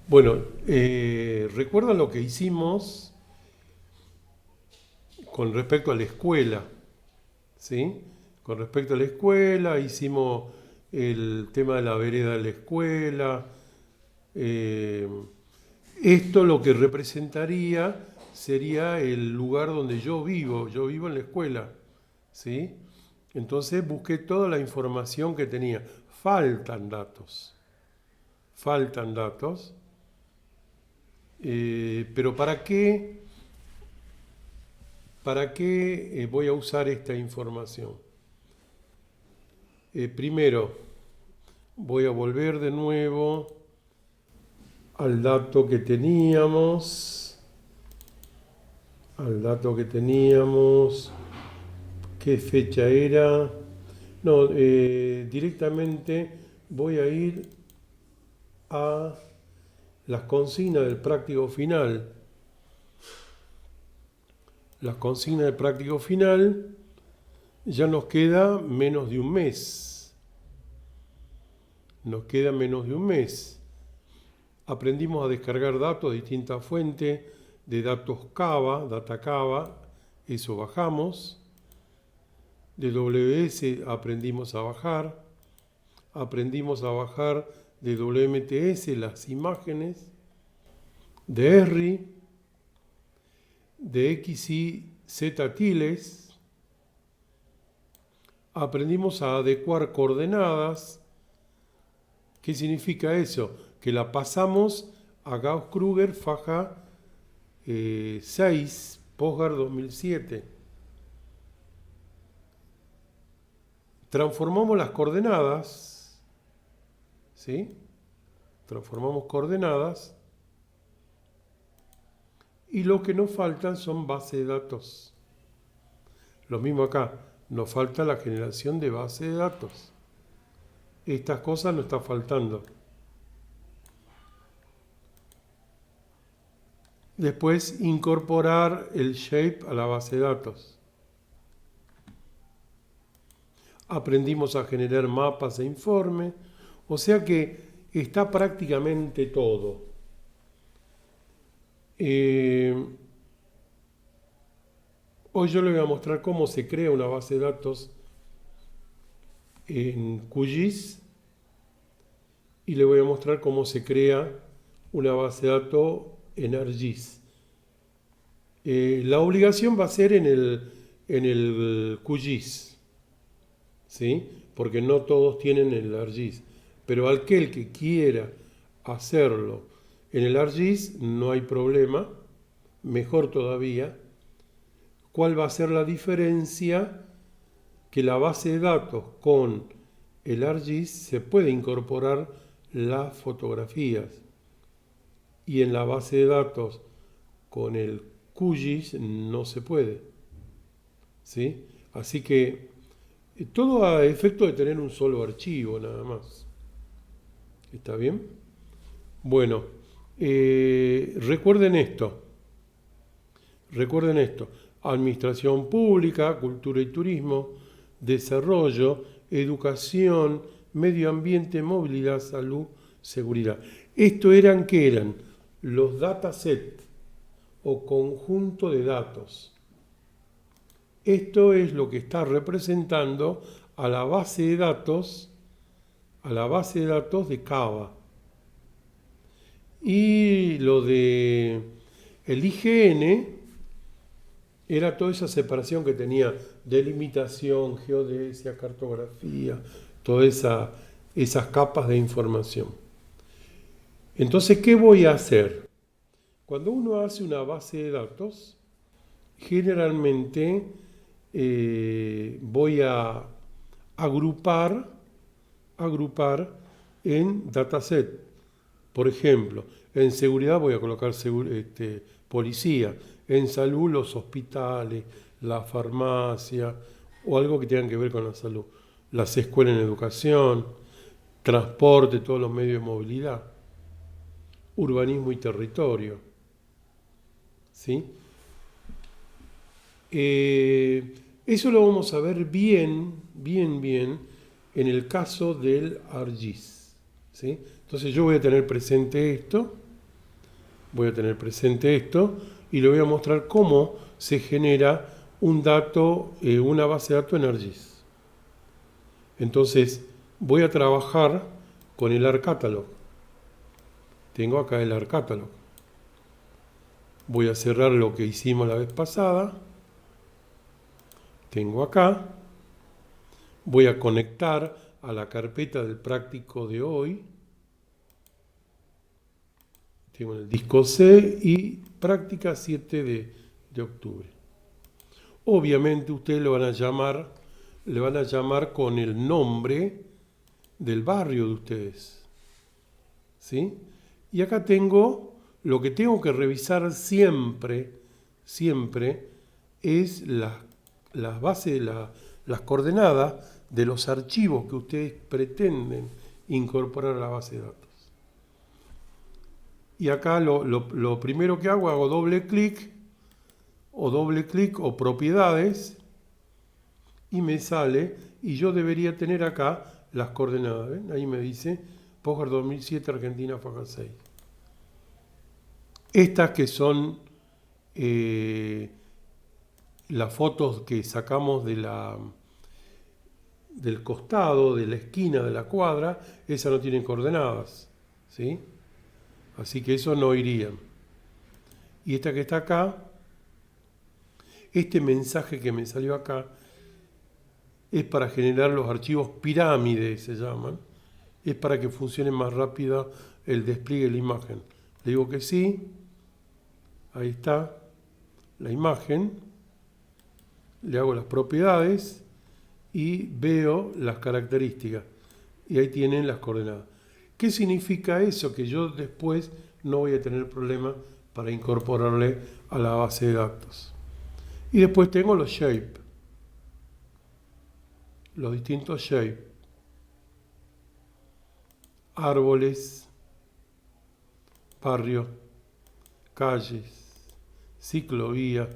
Bueno, ¿recuerdan lo que hicimos con respecto a la escuela? ¿Sí? Con respecto a la escuela, hicimos el tema de la vereda de la escuela. eh, Esto lo que representaría sería el lugar donde yo vivo en la escuela, ¿sí? Entonces busqué toda la información que tenía. Faltan datos, faltan datos, pero ¿para qué voy a usar esta información? Primero, voy a volver de nuevo al dato que teníamos, al dato que teníamos, ¿qué fecha era? No, directamente voy a ir a las consignas del práctico final. Las consignas del práctico final ya nos queda menos de un mes. Nos queda menos de un mes. Aprendimos a descargar datos de distintas fuentes, de datos Kava, Data Kava, eso bajamos. De WS aprendimos a bajar de WMTS las imágenes, de ESRI, de X y Z tiles, aprendimos a adecuar coordenadas. ¿Qué significa eso? Que la pasamos a Gauss-Kruger faja 6, PostGar 2007. Transformamos las coordenadas, ¿sí? Transformamos coordenadas y lo que nos faltan son bases de datos. Lo mismo acá, nos falta la generación de base de datos. Estas cosas nos están faltando. Después, incorporar el shape a la base de datos. Aprendimos a generar mapas e informes, o sea que está prácticamente todo. Hoy yo les voy a mostrar cómo se crea una base de datos en QGIS y les voy a mostrar cómo se crea una base de datos en ArcGIS. La obligación va a ser en el QGIS, ¿sí? Porque no todos tienen el ArcGIS, pero aquel que quiera hacerlo en el ArcGIS no hay problema, mejor todavía. ¿Cuál va a ser la diferencia? Que la base de datos con el ArcGIS se puede incorporar las fotografías y en la base de datos con el QGIS no se puede, ¿sí? Así que todo a efecto de tener un solo archivo nada más. ¿Está bien? Bueno, recuerden esto. Recuerden esto. Administración pública, cultura y turismo, desarrollo, educación, medio ambiente, movilidad, salud, seguridad. ¿Qué eran? Los datasets o conjunto de datos. Esto es lo que está representando a la base de datos, de Kava. Y lo de el IGN era toda esa separación que tenía delimitación, geodesia, cartografía, todas esas capas de información. Entonces, ¿qué voy a hacer? Cuando uno hace una base de datos, generalmente voy a agrupar en dataset. Por ejemplo, en seguridad voy a colocar policía, en salud los hospitales, la farmacia o algo que tenga que ver con la salud, las escuelas en educación, transporte, todos los medios de movilidad, urbanismo y territorio. ¿Sí? Eso lo vamos a ver bien en el caso del ArcGIS. ¿Sí? Entonces yo voy a tener presente esto voy a tener presente esto y le voy a mostrar cómo se genera un dato, una base de datos en ArcGIS. Entonces, voy a trabajar con el ArcCatalog. Tengo acá el ArcCatalog. Voy a cerrar lo que hicimos la vez pasada. Tengo acá. Voy a conectar a la carpeta del práctico de hoy. Tengo el disco C y práctica 7 de octubre. Obviamente ustedes le van a llamar con el nombre del barrio de ustedes. ¿Sí? Y acá tengo, lo que tengo que revisar siempre es las bases, las coordenadas de los archivos que ustedes pretenden incorporar a la base de datos. Y acá lo primero que hago doble clic o propiedades y me sale, y yo debería tener acá las coordenadas. ¿Ven? Ahí me dice PostGres 2007 Argentina Faja 6. Estas que son las fotos que sacamos del costado, de la esquina de la cuadra, esas no tienen coordenadas, ¿sí? Así que eso no iría. Y esta que está acá, este mensaje que me salió acá, es para generar los archivos pirámides, se llaman. Es para que funcione más rápido el despliegue de la imagen. Le digo que sí. Ahí está la imagen. Le hago las propiedades y veo las características. Y ahí tienen las coordenadas. ¿Qué significa eso? Que yo después no voy a tener problema para incorporarle a la base de datos. Y después tengo los shapes. Los distintos shapes. Árboles, barrios, calles, ciclovía,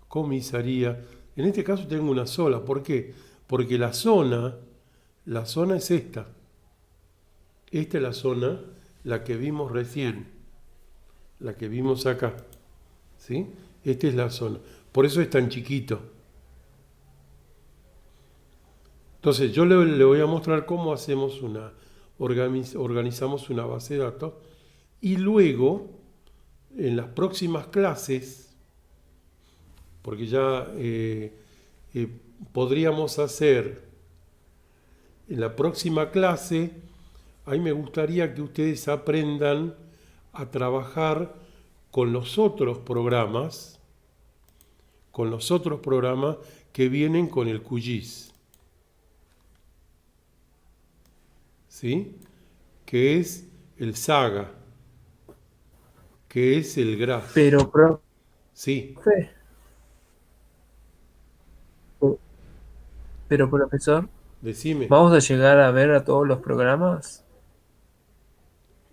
comisaría. En este caso tengo una sola. ¿Por qué? Porque la zona es esta. Esta es la zona, la que vimos recién, la que vimos acá. ¿Sí? Esta es la zona. Por eso es tan chiquito. Entonces yo le voy a mostrar cómo hacemos organizamos una base de datos y luego en las próximas clases, porque ya podríamos hacer en la próxima clase, ahí me gustaría que ustedes aprendan a trabajar con los otros programas que vienen con el QGIS. ¿Sí? Que es el Saga, que es el Graph. Pero, profe, Sí, pero profesor, decime. ¿vamos a llegar a ver a todos los programas?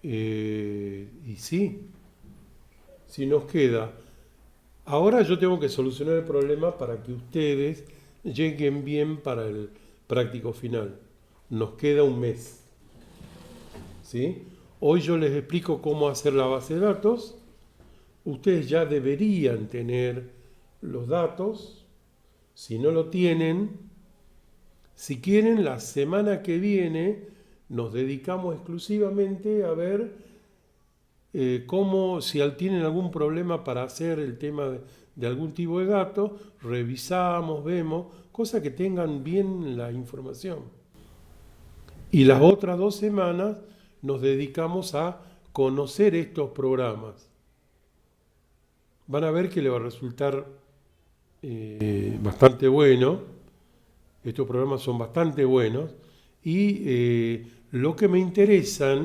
Y sí, si nos queda. Ahora yo tengo que solucionar el problema para que ustedes lleguen bien para el práctico final. Nos queda un mes. ¿Sí? Hoy yo les explico cómo hacer la base de datos. Ustedes ya deberían tener los datos. Si no lo tienen, si quieren, la semana que viene nos dedicamos exclusivamente a ver cómo, si tienen algún problema para hacer el tema de algún tipo de dato, revisamos, vemos, cosa que tengan bien la información. Y las otras 2 semanas nos dedicamos a conocer estos programas. Van a ver que les va a resultar bastante bueno. Estos programas son bastante buenos. Y lo que me interesa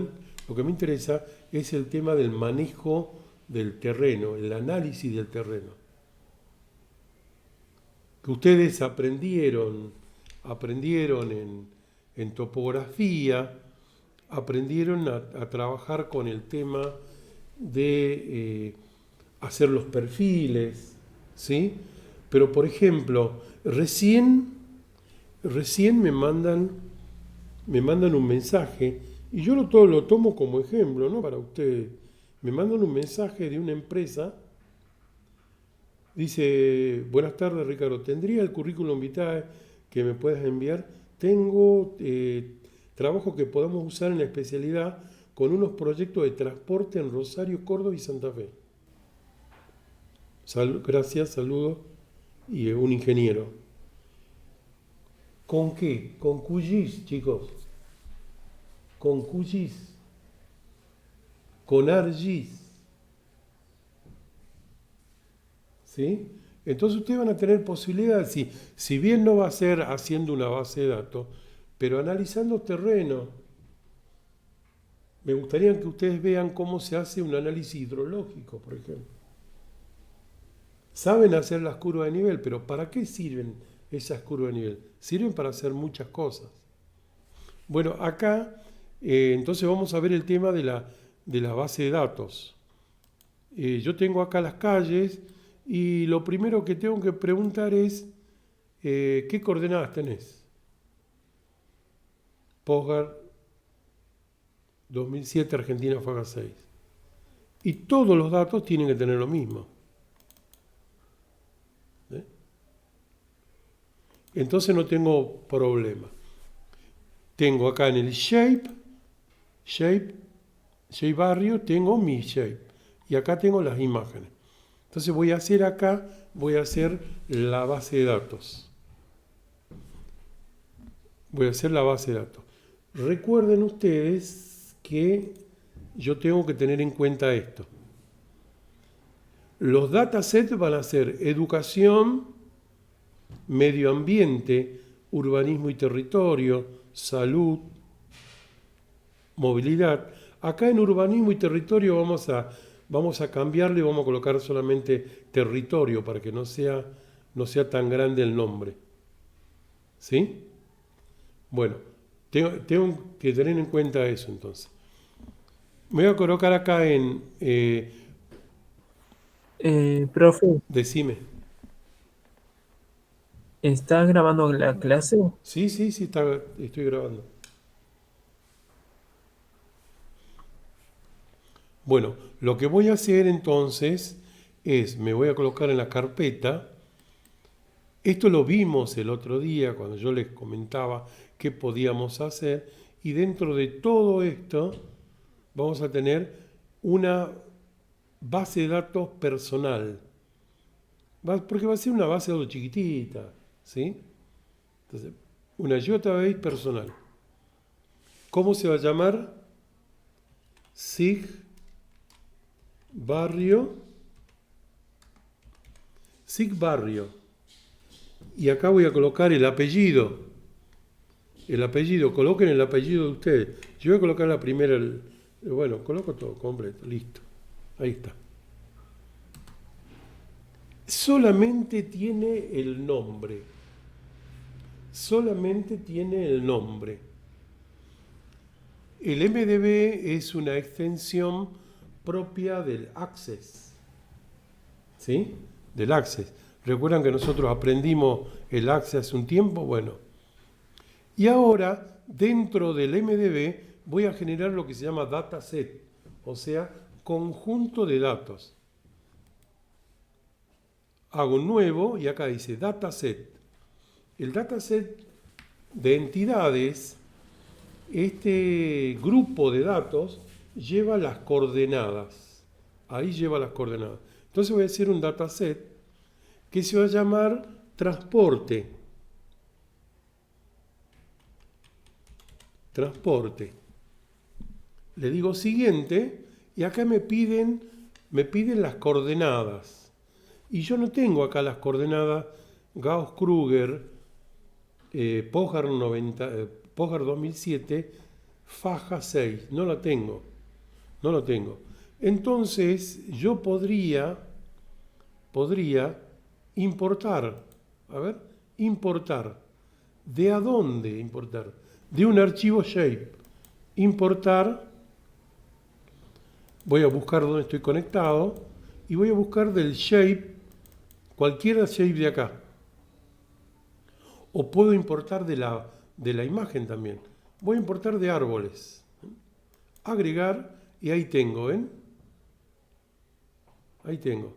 es el tema del manejo del terreno, el análisis del terreno. Que ustedes aprendieron en topografía, aprendieron a trabajar con el tema de hacer los perfiles, ¿sí? Pero, por ejemplo, recién me mandan un mensaje y yo lo tomo como ejemplo, ¿no? Para ustedes Me mandan un mensaje de una empresa. Dice, buenas tardes Ricardo, ¿tendría el currículum vitae que me puedas enviar? Tengo trabajo que podemos usar en la especialidad con unos proyectos de transporte en Rosario, Córdoba y Santa Fe. Gracias, saludos. Y un ingeniero. ¿Con qué? Con QGIS, chicos. Con QGIS. Con ArcGIS. ¿Sí? Entonces ustedes van a tener posibilidades, si bien no va a ser haciendo una base de datos, pero analizando terreno. Me gustaría que ustedes vean cómo se hace un análisis hidrológico, por ejemplo. Saben hacer las curvas de nivel, pero ¿para qué sirven esas curvas de nivel? Sirven para hacer muchas cosas. Bueno, acá entonces vamos a ver el tema de la base de datos. Yo tengo acá las calles y lo primero que tengo que preguntar es ¿qué coordenadas tenés? Posgar 2007 Argentina Faga 6. Y todos los datos tienen que tener lo mismo. ¿Eh? Entonces no tengo problema. Tengo acá en el shape barrio, tengo mi shape. Y acá tengo las imágenes. Entonces voy a hacer la base de datos. Voy a hacer la base de datos. Recuerden ustedes que yo tengo que tener en cuenta esto. Los datasets van a ser educación, medio ambiente, urbanismo y territorio, salud, movilidad. Acá en urbanismo y territorio vamos a cambiarle, vamos a colocar solamente territorio para que no sea tan grande el nombre. ¿Sí? Bueno, tengo que tener en cuenta eso entonces. Me voy a colocar acá en... Profe, decime. ¿estás grabando la clase? Sí, estoy grabando. Bueno, lo que voy a hacer entonces es, me voy a colocar en la carpeta. Esto lo vimos el otro día cuando yo les comentaba qué podíamos hacer. Y dentro de todo esto vamos a tener una base de datos personal. Porque va a ser una base de datos chiquitita, ¿sí? Entonces, una database personal. ¿Cómo se va a llamar? SIG Barrio. SIG Barrio. Y acá voy a colocar el apellido. El apellido, coloquen el apellido de ustedes. Yo voy a colocar la primera, bueno, coloco todo completo, listo. Ahí está. Solamente tiene el nombre. Solamente tiene el nombre. El MDB es una extensión propia del Access. ¿Sí? Del Access. ¿Recuerdan que nosotros aprendimos el Access hace un tiempo? Bueno. Y ahora, dentro del MDB, voy a generar lo que se llama dataset, o sea, conjunto de datos. Hago un nuevo y acá dice dataset. El dataset de entidades, este grupo de datos lleva las coordenadas. Ahí lleva las coordenadas. Entonces voy a hacer un dataset que se va a llamar transporte. Transporte. Le digo siguiente y acá me piden las coordenadas. Y yo no tengo acá las coordenadas Gauss-Kruger, Posgar 2007, faja 6. No la tengo. No lo tengo. Entonces yo podría importar. A ver, importar. ¿De a dónde importar? De un archivo shape. Importar. Voy a buscar dónde estoy conectado y voy a buscar del shape, cualquier shape de acá. O puedo importar de la imagen también. Voy a importar de árboles. Agregar y ahí tengo, ¿ven? Ahí tengo.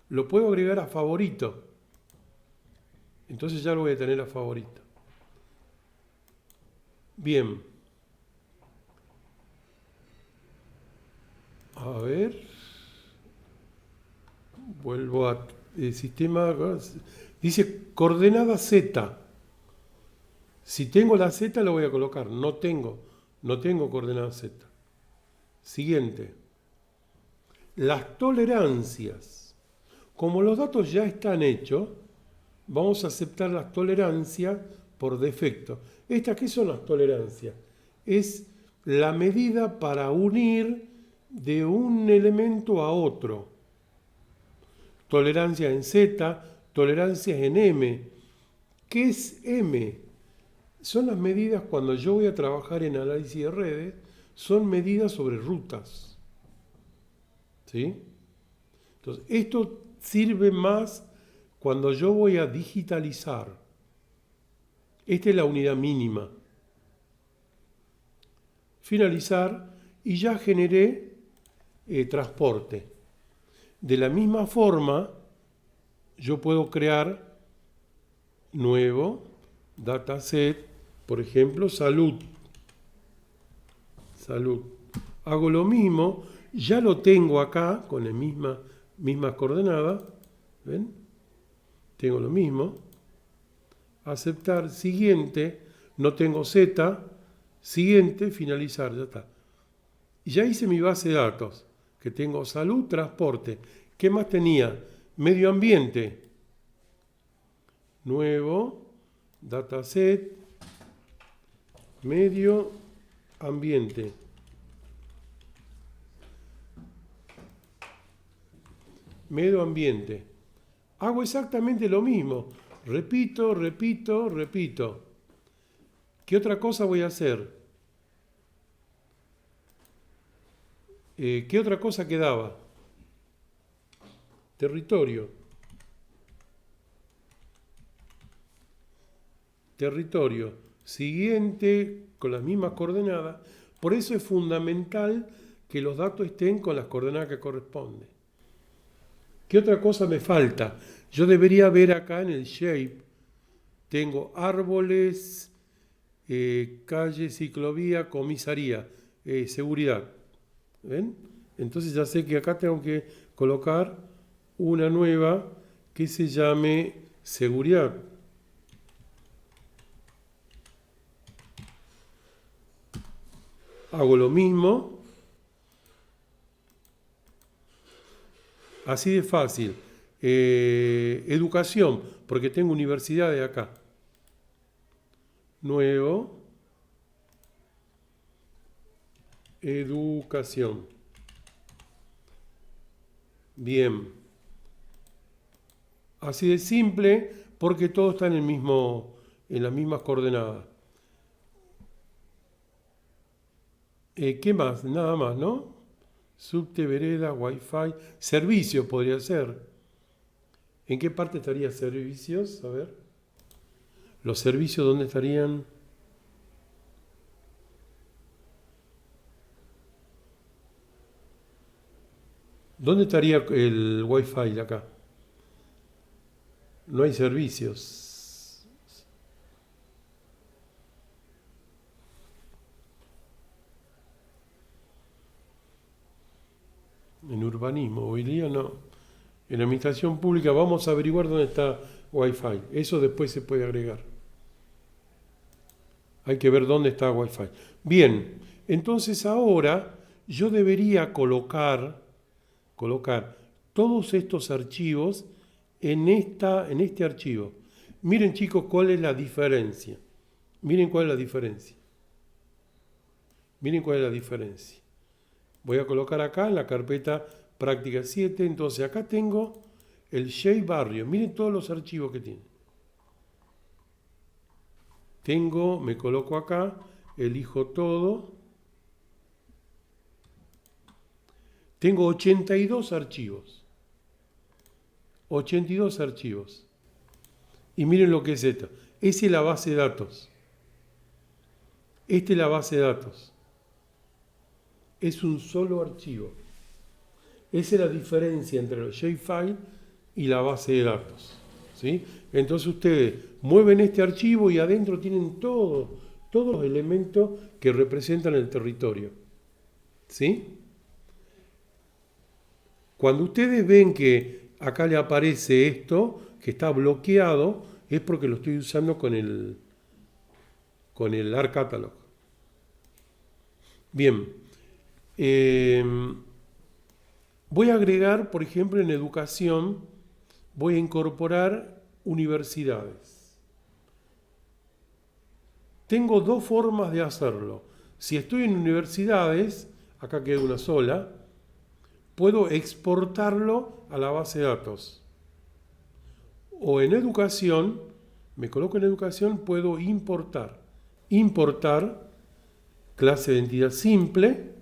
Lo puedo agregar a favorito. Entonces ya lo voy a tener a favorito. Bien. A ver. Vuelvo a sistema. Dice coordenada Z. Si tengo la Z lo voy a colocar. No tengo coordenada Z. Siguiente. Las tolerancias. Como los datos ya están hechos, vamos a aceptar las tolerancias por defecto. ¿Qué son las tolerancias? Es la medida para unir de un elemento a otro. Tolerancia en Z, tolerancias en M. ¿Qué es M? Son las medidas cuando yo voy a trabajar en análisis de redes, son medidas sobre rutas. ¿Sí? Entonces, esto sirve más cuando yo voy a digitalizar. Esta es la unidad mínima. Finalizar y ya generé transporte. De la misma forma, yo puedo crear nuevo dataset, por ejemplo, salud. Hago lo mismo, ya lo tengo acá con la misma coordenada. ¿Ven? Tengo lo mismo. Aceptar, siguiente, no tengo Z, siguiente, finalizar, ya está. Y ya hice mi base de datos, que tengo salud, transporte. ¿Qué más tenía? Medio ambiente. Nuevo, dataset, medio ambiente. Medio ambiente. Hago exactamente lo mismo. Repito. ¿Qué otra cosa voy a hacer? ¿Qué otra cosa quedaba? Territorio. Siguiente, con las mismas coordenadas. Por eso es fundamental que los datos estén con las coordenadas que corresponden. ¿Qué otra cosa me falta? Yo debería ver acá en el shape. Tengo árboles, calle, ciclovía, comisaría, seguridad. ¿Ven? Entonces ya sé que acá tengo que colocar una nueva que se llame seguridad. Hago lo mismo. Así de fácil. Educación, porque tengo universidades acá. Nuevo. Educación. Bien. Así de simple, porque todo está en las mismas coordenadas. ¿Qué más? Nada más, ¿no? Subte, vereda, wifi, servicios podría ser. ¿En qué parte estaría servicios? A ver. ¿Los servicios dónde estarían? ¿Dónde estaría el wifi de acá? No hay servicios. En urbanismo, hoy día no. En administración pública vamos a averiguar dónde está Wi-Fi. Eso después se puede agregar. Hay que ver dónde está Wi-Fi. Bien, entonces ahora yo debería colocar todos estos archivos en este archivo. Miren chicos cuál es la diferencia. Miren cuál es la diferencia. Voy a colocar acá en la carpeta práctica 7. Entonces acá tengo el Shape Barrio. Miren todos los archivos que tiene. Me coloco acá, elijo todo. Tengo 82 archivos. 82 archivos. Y miren lo que es esto. Esa es la base de datos. Esta es la base de datos. Es un solo archivo. Esa es la diferencia entre los shapefile y la base de datos. ¿Sí? Entonces ustedes mueven este archivo y adentro tienen todos los elementos que representan el territorio. ¿Sí? Cuando ustedes ven que acá le aparece esto, que está bloqueado, es porque lo estoy usando con el ARC Catalog. Bien. Voy a agregar, por ejemplo, en educación, voy a incorporar universidades. Tengo dos formas de hacerlo. Si estoy en universidades, acá queda una sola, puedo exportarlo a la base de datos. O en educación, me coloco en educación, puedo importar. Importar clase de entidad simple.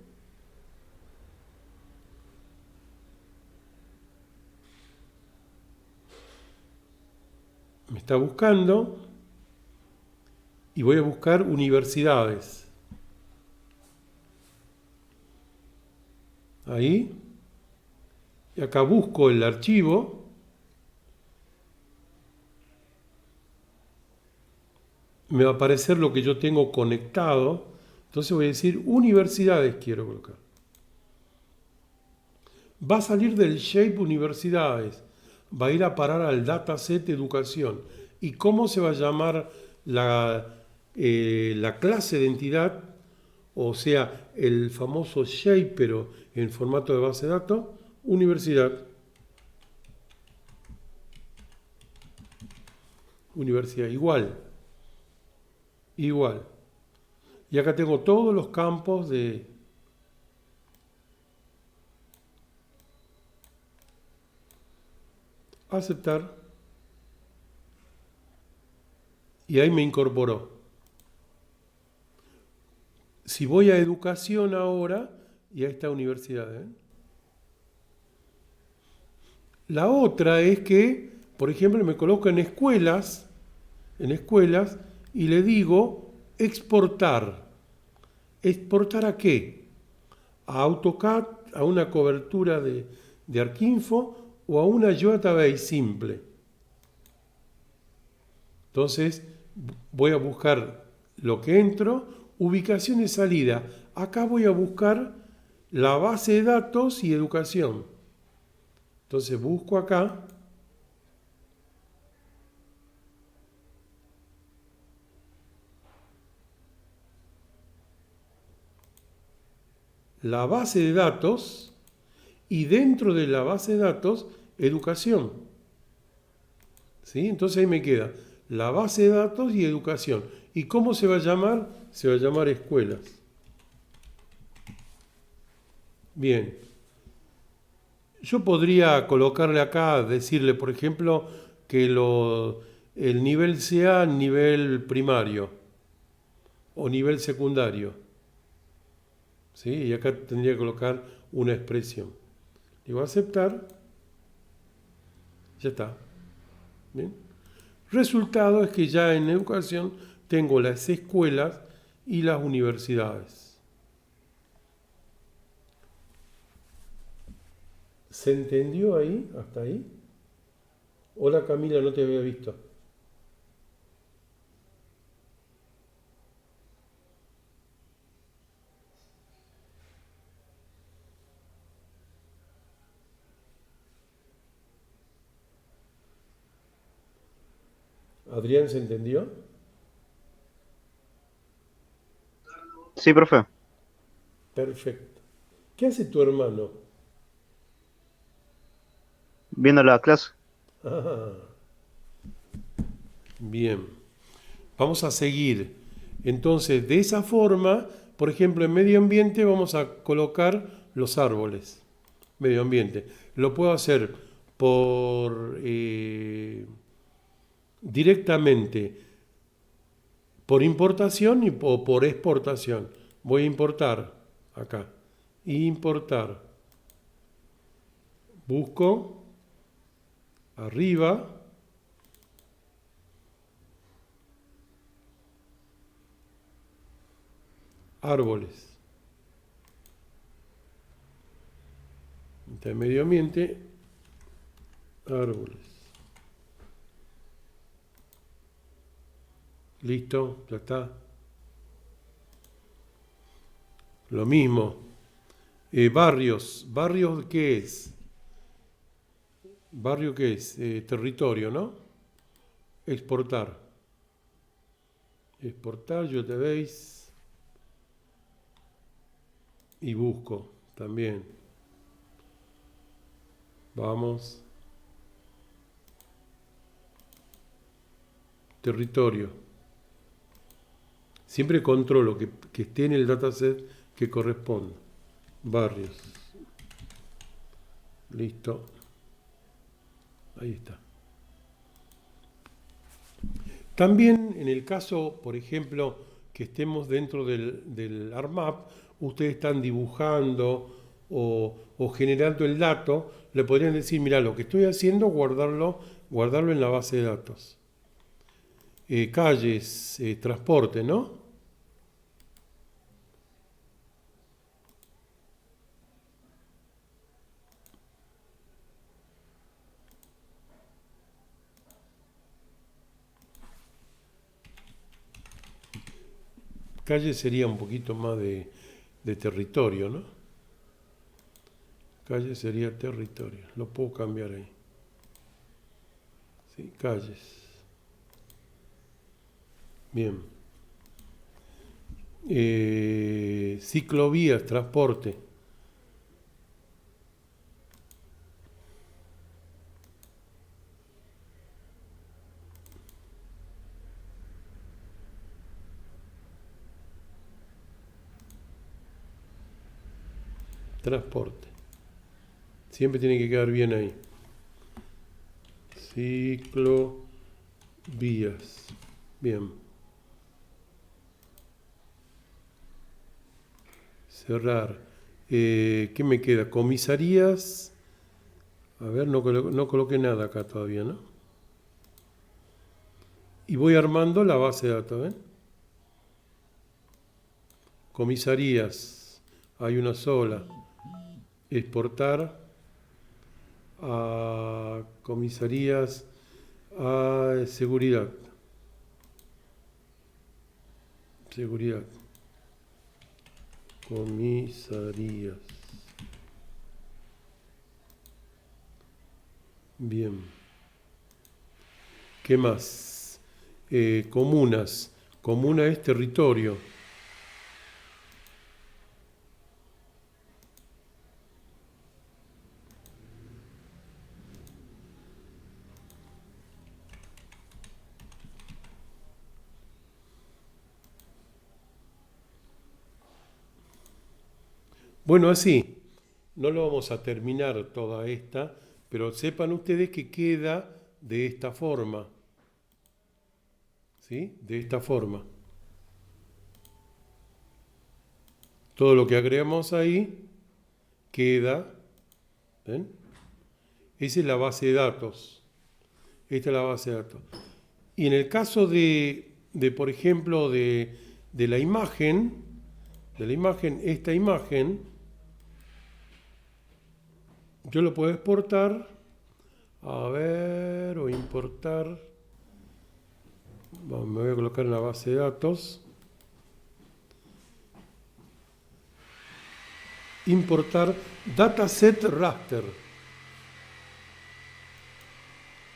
Me está buscando y voy a buscar universidades. Ahí. Y acá busco el archivo. Me va a aparecer lo que yo tengo conectado. Entonces voy a decir universidades quiero colocar. Va a salir del shape universidades. Va a ir a parar al dataset educación. ¿Y cómo se va a llamar la clase de entidad? O sea, el famoso shape, pero en formato de base de datos, universidad. Universidad, igual. Igual. Y acá tengo todos los campos de... aceptar. Y ahí me incorporó. Si voy a educación ahora, y ahí está universidad. La otra es que, por ejemplo, me coloco en escuelas, y le digo exportar. ¿Exportar a qué? A AutoCAD, a una cobertura de ArcInfo o a una database simple. Entonces voy a buscar lo que entro, ubicación de salida. Acá voy a buscar la base de datos y educación. Entonces busco acá. La base de datos y dentro de la base de datos, educación. ¿Sí? Entonces ahí me queda la base de datos y educación. ¿Y cómo se va a llamar? Se va a llamar escuelas. Bien. Yo podría colocarle acá, decirle, por ejemplo, que el nivel sea nivel primario o nivel secundario. ¿Sí? Y acá tendría que colocar una expresión. Digo aceptar. Ya está. ¿Bien? Resultado es que ya en educación tengo las escuelas y las universidades. ¿Se entendió ahí? ¿Hasta ahí? Hola Camila, no te había visto. ¿Adrián se entendió? Sí, profe. Perfecto. ¿Qué hace tu hermano? Viendo la clase. Ah, bien. Vamos a seguir. Entonces, de esa forma, por ejemplo, en medio ambiente vamos a colocar los árboles. Medio ambiente. Lo puedo hacer por directamente por importación o por exportación. Voy a importar acá. Importar. Busco arriba. Árboles. Está en medio ambiente, árboles. Listo, ya está. Lo mismo. Barrios. ¿Barrios qué es? ¿Barrio qué es? Territorio, ¿no? Exportar. Exportar, yo te veis. Y busco también. Vamos. Territorio. Siempre controlo que esté en el dataset que corresponda. Barrios. Listo. Ahí está. También en el caso, por ejemplo, que estemos dentro del ARMAP, ustedes están dibujando o generando el dato, le podrían decir, mira, lo que estoy haciendo, guardarlo en la base de datos. Calles, transporte, ¿no? Calle sería un poquito más de territorio, ¿no? Calle sería territorio. Lo puedo cambiar ahí. Sí, calles. Bien. Ciclovías, transporte. Transporte. Siempre tiene que quedar bien ahí. Ciclovías. Bien. Cerrar. ¿Qué me queda? Comisarías. A ver, no coloqué nada acá todavía, ¿no? Y voy armando la base de datos, ¿ven? Comisarías. Hay una sola. Exportar a comisarías a seguridad. Seguridad. Comisarías. Bien. ¿Qué más? Comunas. Comuna es territorio. Bueno, así. No lo vamos a terminar toda esta, pero sepan ustedes que queda de esta forma. ¿Sí? De esta forma. Todo lo que agregamos ahí queda. ¿Ven? Esa es la base de datos. Esta es la base de datos. Y en el caso de por ejemplo, de la imagen, esta imagen, yo lo puedo exportar, a ver, o importar. Bueno, me voy a colocar en la base de datos. Importar dataset raster.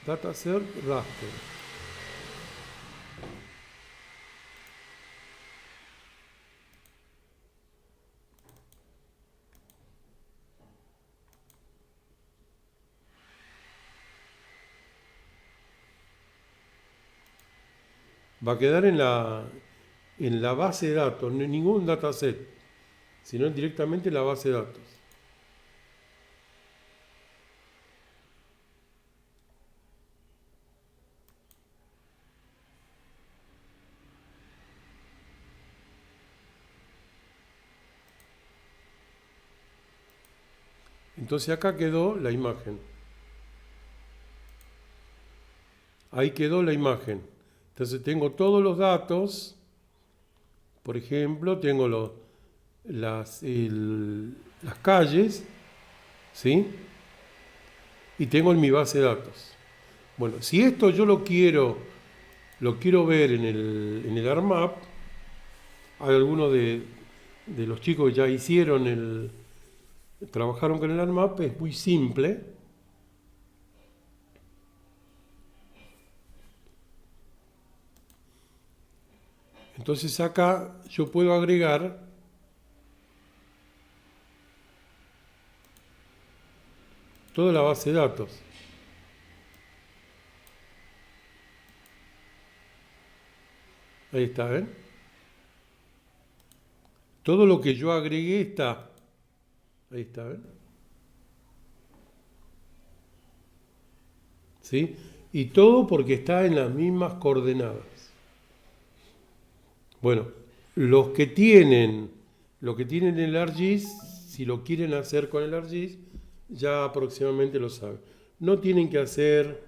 Dataset raster. Va a quedar en la base de datos, no en ningún dataset, sino directamente en la base de datos. Entonces acá quedó la imagen. Ahí quedó la imagen. Entonces tengo todos los datos. Por ejemplo, tengo las calles. ¿sí? Y tengo en mi base de datos. Bueno, si esto yo lo quiero ver en el ARMAP, hay algunos de los chicos que ya trabajaron con el ARMAP, es muy simple. Entonces acá yo puedo agregar toda la base de datos. Ahí está, ¿ven? Todo lo que yo agregué está. Ahí está, ¿ven? ¿Sí? Y todo porque está en las mismas coordenadas. Bueno, los que tienen el ArcGIS, si lo quieren hacer con el ArcGIS, ya aproximadamente lo saben. No tienen que hacer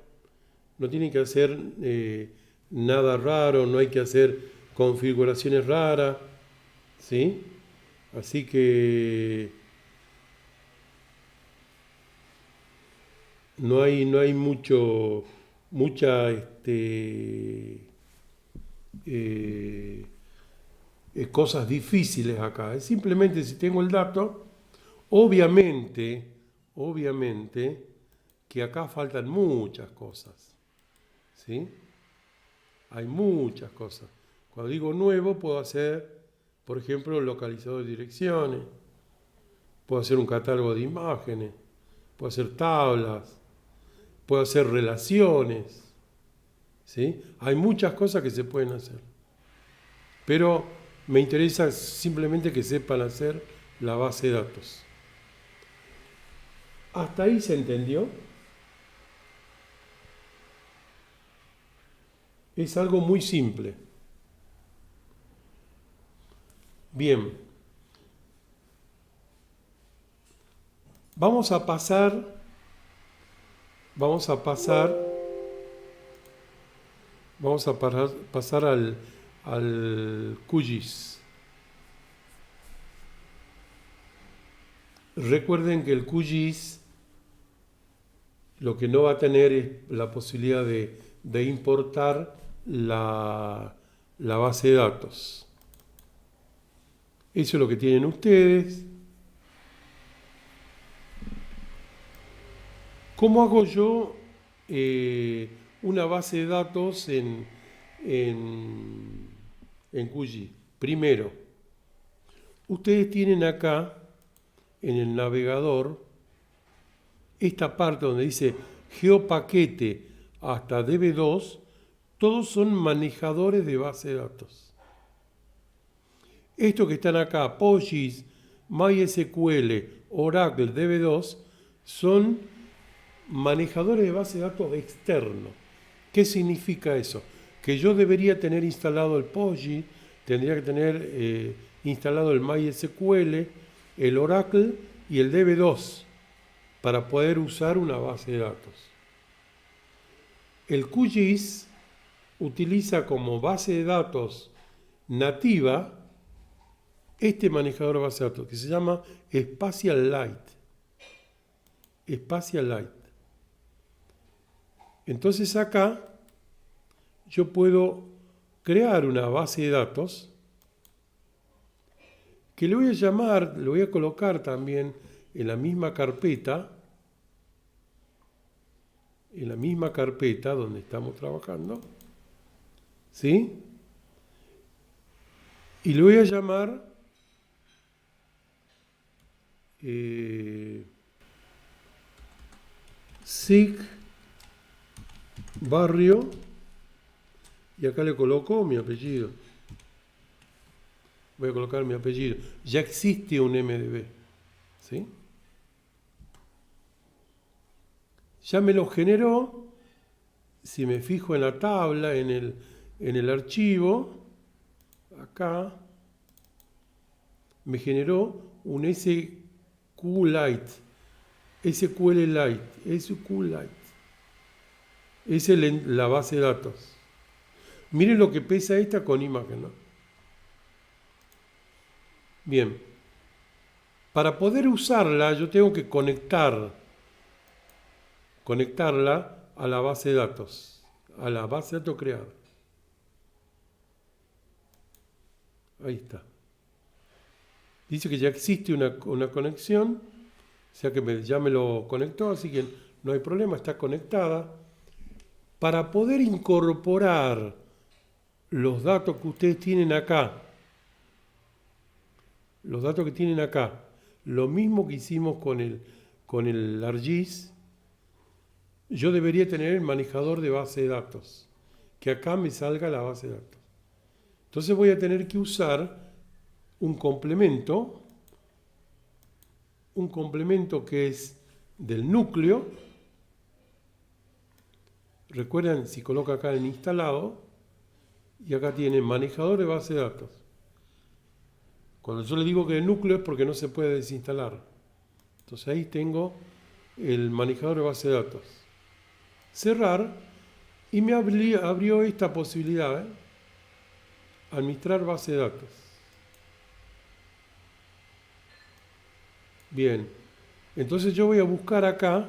nada raro, no hay que hacer configuraciones raras, ¿sí? Así que no hay mucha cosas difíciles acá. Es simplemente si tengo el dato, obviamente que acá faltan muchas cosas, ¿sí? Hay muchas cosas. Cuando digo nuevo, puedo hacer, por ejemplo, localizador de direcciones, puedo hacer un catálogo de imágenes, puedo hacer tablas, puedo hacer relaciones, ¿sí? Hay muchas cosas que se pueden hacer. Pero me interesa simplemente que sepan hacer la base de datos. ¿Hasta ahí se entendió? Es algo muy simple. Bien. Vamos a pasar al QGIS. Recuerden que el QGIS lo que no va a tener es la posibilidad de importar la base de datos. Eso es lo que tienen ustedes. ¿Cómo hago yo una base de datos en QGIS? Primero, ustedes tienen acá en el navegador esta parte donde dice geopaquete hasta DB2, todos son manejadores de base de datos. Estos que están acá, PostGIS, MySQL, Oracle, DB2, son manejadores de base de datos externos. ¿Qué significa eso? Que yo debería tener instalado el PostGIS, tendría que tener instalado el MySQL, el Oracle y el DB2 para poder usar una base de datos. El QGIS utiliza como base de datos nativa este manejador de base de datos que se llama Spatial Light. Entonces acá yo puedo crear una base de datos que le voy a colocar también en la misma carpeta donde estamos trabajando, ¿sí? Y le voy a llamar SIG barrio, y acá le coloco mi apellido. Voy a colocar mi apellido. Ya existe un MDB, ¿sí? Ya me lo generó. Si me fijo en la tabla, en el archivo, acá me generó un SQLite. Es la base de datos. Miren lo que pesa esta con imagen, ¿no? Bien. Para poder usarla, yo tengo que conectarla a la base de datos, a la base de datos creada. Ahí está. Dice que ya existe una conexión, o sea que ya me lo conectó, así que no hay problema, está conectada. Para poder incorporar los datos que ustedes tienen acá, los datos que tienen acá, lo mismo que hicimos con el ArcGIS, yo debería tener el manejador de base de datos, que acá me salga la base de datos. Entonces voy a tener que usar un complemento que es del núcleo. Recuerden, si coloca acá en instalado, y acá tiene manejador de base de datos. Cuando yo le digo que el núcleo es porque no se puede desinstalar. Entonces ahí tengo el manejador de base de datos. Cerrar, y me abrió esta posibilidad, administrar base de datos. Bien, entonces yo voy a buscar acá,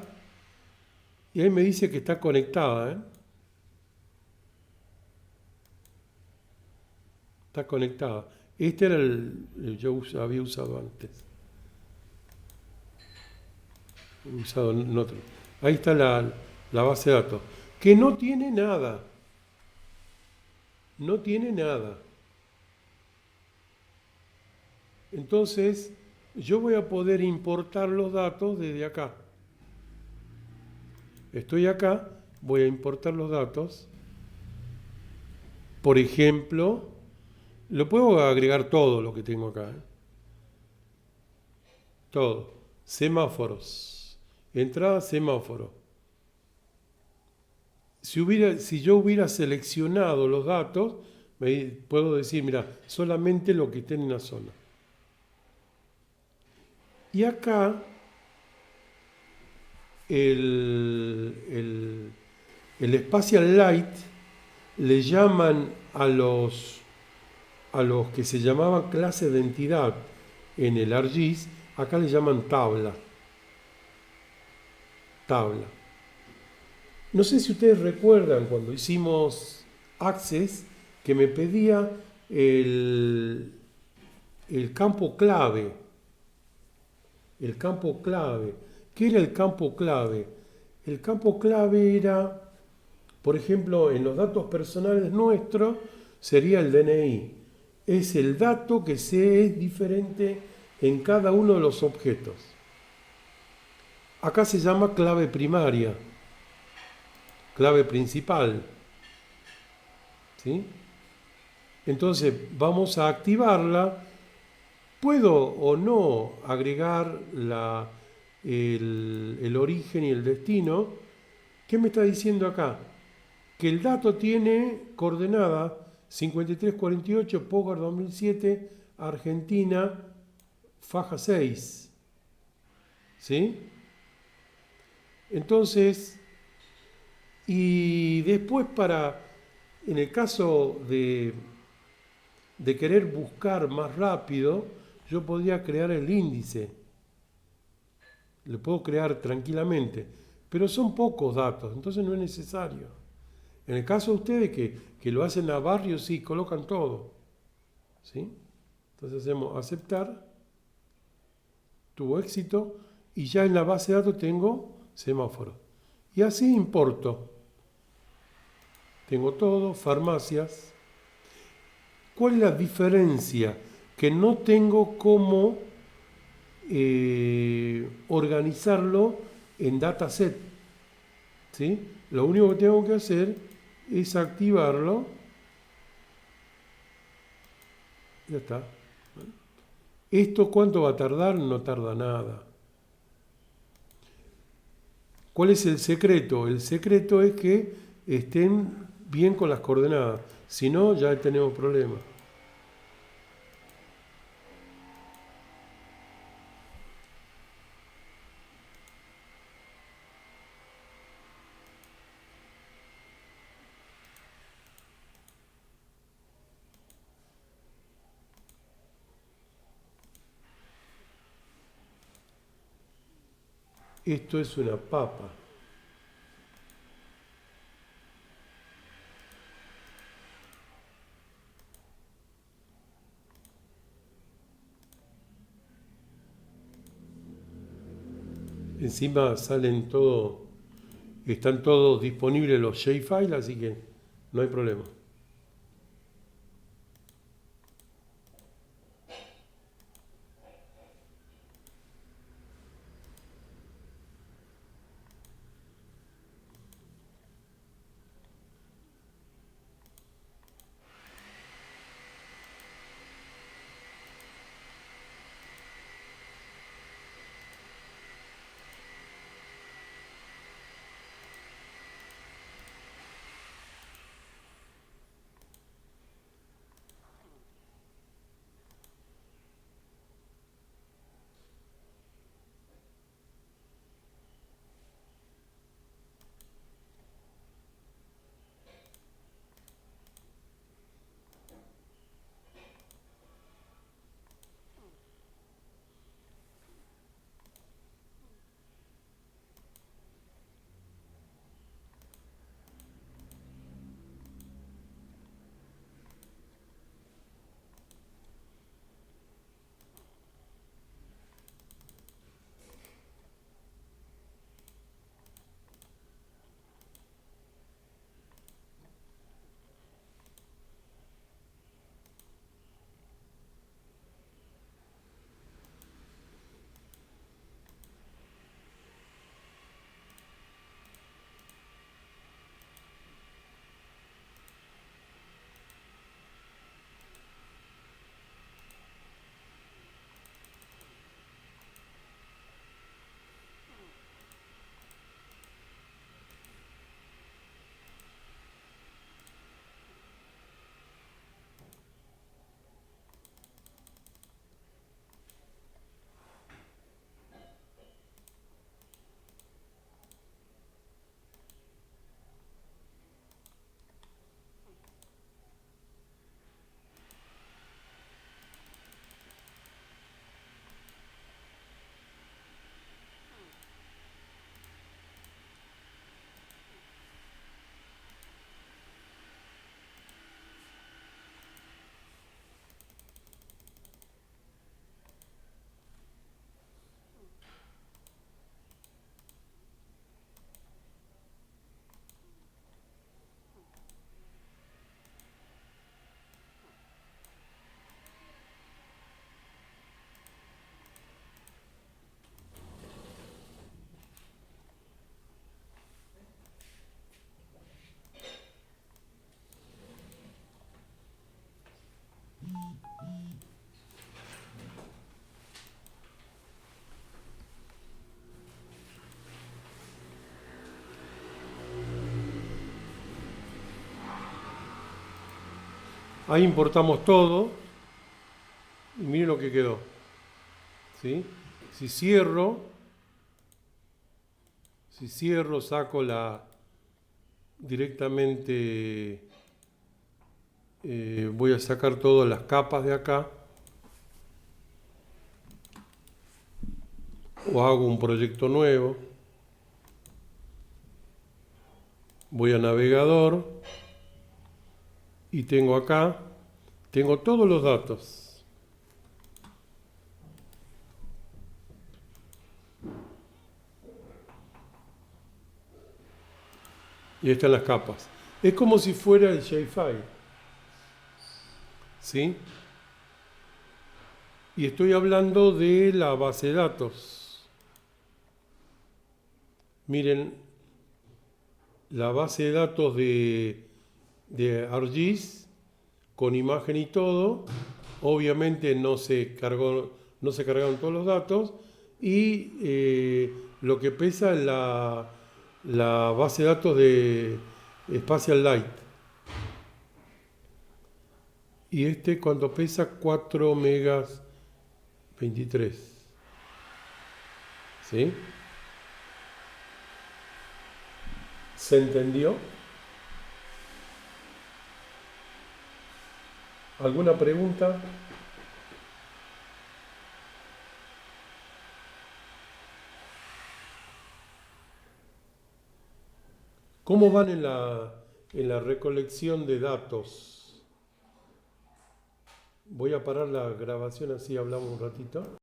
y ahí me dice que está conectada, Está conectada. Este era yo había usado antes. Usado en otro. Ahí está la base de datos. Que no tiene nada. No tiene nada. Entonces, yo voy a poder importar los datos desde acá. Estoy acá, voy a importar los datos. Por ejemplo, lo puedo agregar todo lo que tengo acá. Todo. Semáforos. Entrada semáforo. Si yo hubiera seleccionado los datos, puedo decir, mira, solamente lo que esté en la zona. Y acá el Spatial Light le llaman a los que se llamaban clases de entidad en el ArcGIS, acá le llaman tabla. No sé si ustedes recuerdan cuando hicimos Access que me pedía el campo clave. El campo clave. ¿Qué era el campo clave? El campo clave era, por ejemplo, en los datos personales nuestros, sería el DNI. Es el dato que es diferente en cada uno de los objetos. Acá se llama clave primaria, clave principal. ¿Sí? Entonces vamos a activarla. ¿Puedo o no agregar el origen y el destino? ¿Qué me está diciendo acá? Que el dato tiene coordenada 5348, Pogar 2007, Argentina, faja 6. ¿Sí? Entonces, y después en el caso de querer buscar más rápido, yo podría crear el índice. Lo puedo crear tranquilamente, pero son pocos datos, entonces no es necesario. En el caso de ustedes que lo hacen a barrio, sí, colocan todo. ¿Sí? Entonces hacemos aceptar, tuvo éxito, y ya en la base de datos tengo semáforo. Y así importo. Tengo todo, farmacias. ¿Cuál es la diferencia? Que no tengo cómo organizarlo en dataset. ¿Sí? Lo único que tengo que hacer es activarlo. Ya está. ¿Esto cuánto va a tardar? No tarda nada. ¿Cuál es el secreto? El secreto es que estén bien con las coordenadas. Si no, ya tenemos problemas. Esto es una papa. Encima están todos disponibles los shapefiles, así que no hay problema. Ahí importamos todo y miren lo que quedó. ¿Sí? Si cierro, saco directamente, voy a sacar todas las capas de acá, o hago un proyecto nuevo. Voy a navegador y tengo todos los datos. Y ahí están las capas. Es como si fuera el shapefile. ¿Sí? Y estoy hablando de la base de datos. Miren, la base de datos de ArcGIS con imagen y todo. Obviamente no se cargaron todos los datos. Y lo que pesa es la base de datos de Spatial Light. Y cuando pesa 4 megas 23. ¿Sí? ¿Se entendió? ¿Alguna pregunta? ¿Cómo van en la recolección de datos? Voy a parar la grabación así hablamos un ratito.